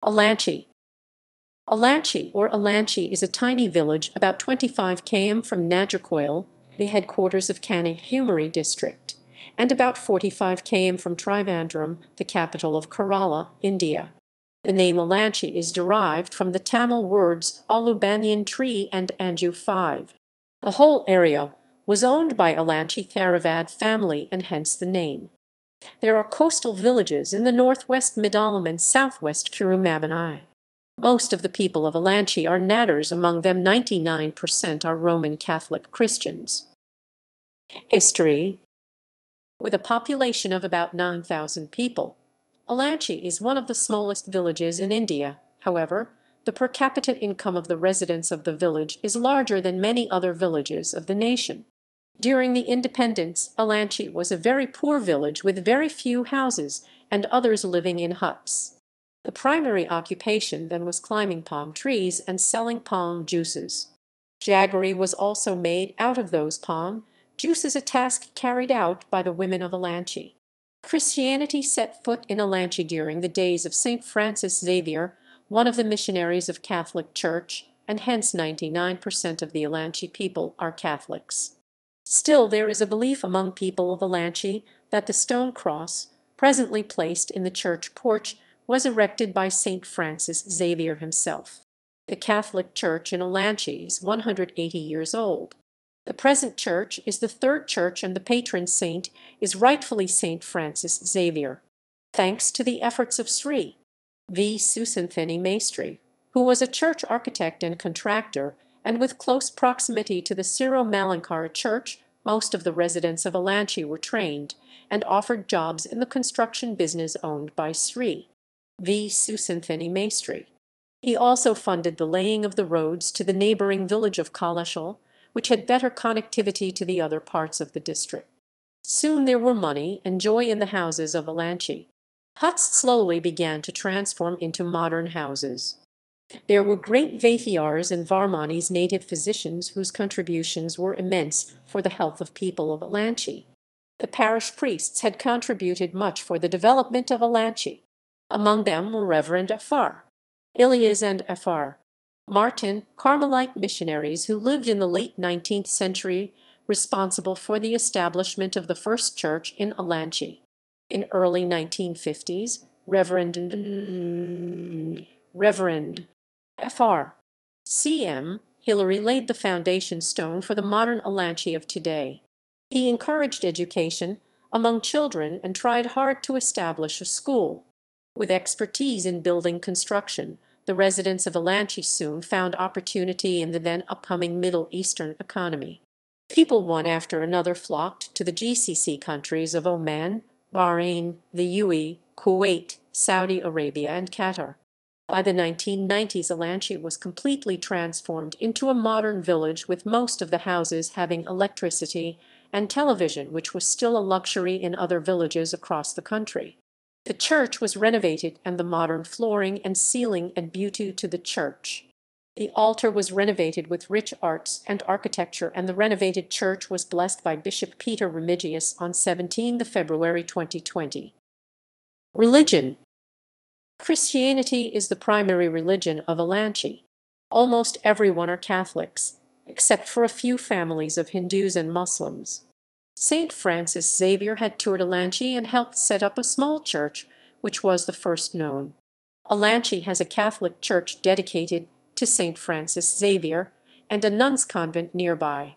Alanchy. Alanchy, or Alanchy, is a tiny village about 25 km from Nagercoil, the headquarters of Kanyakumari District, and about 45 km from Trivandrum, the capital of Kerala, India. The name Alanchi is derived from the Tamil words Aalu Banyan tree and Anju 5. The whole area was owned by Alanchi Tharavad family and hence the name. There are coastal villages in the northwest Midaalam and southwest Kurumabanai. Most of the people of Alanchi are Nadars, among them 99% are Roman Catholic Christians. History. With a population of about 9,000 people, Alanchi is one of the smallest villages in India. However, the per capita income of the residents of the village is larger than many other villages of the nation. During the independence, Alanchi was a very poor village with very few houses and others living in huts. The primary occupation then was climbing palm trees and selling palm juices. Jaggery was also made out of those palm juices, a task carried out by the women of Alanchi. Christianity set foot in Alanchi during the days of St. Francis Xavier, one of the missionaries of Catholic Church, and hence 99% of the Alanchi people are Catholics. Still, there is a belief among people of Alanchi that the stone cross, presently placed in the church porch, was erected by St. Francis Xavier himself. The Catholic Church in Alanchi is 180 years old. The present church is the third church and the patron saint is rightfully St. Francis Xavier. Thanks to the efforts of Sri V. Susanthini Maestri, who was a church architect and contractor, and with close proximity to the Syro-Malankara Church, most of the residents of Alanchi were trained and offered jobs in the construction business owned by Sri V. Susanthini Maestri. He also funded the laying of the roads to the neighboring village of Kalashal, which had better connectivity to the other parts of the district. Soon there were money and joy in the houses of Alanchi. Huts slowly began to transform into modern houses. There were great Vaithyars and Varmanis, native physicians, whose contributions were immense for the health of people of Alanchi. The parish priests had contributed much for the development of Alanchi. Among them were Reverend Fr. Ilias and Fr. Martin, Carmelite missionaries who lived in the late 19th century, responsible for the establishment of the first church in Alanchi. In early 1950s, Reverend Fr. C.M. Hillary laid the foundation stone for the modern Alanchi of today. He encouraged education among children and tried hard to establish a school. With expertise in building construction, the residents of Alanchi soon found opportunity in the then upcoming Middle Eastern economy. People one after another flocked to the GCC countries of Oman, Bahrain, the UAE, Kuwait, Saudi Arabia, and Qatar. By the 1990s, Alanchi was completely transformed into a modern village, with most of the houses having electricity and television, which was still a luxury in other villages across the country. The church was renovated and the modern flooring and ceiling added beauty to the church. The altar was renovated with rich arts and architecture, and the renovated church was blessed by Bishop Peter Remigius on 17 February 2020. Religion. Christianity is the primary religion of Alanchi. Almost everyone are Catholics, except for a few families of Hindus and Muslims. St. Francis Xavier had toured Alanchi and helped set up a small church, which was the first known. Alanchi has a Catholic church dedicated to St. Francis Xavier and a nuns' convent nearby.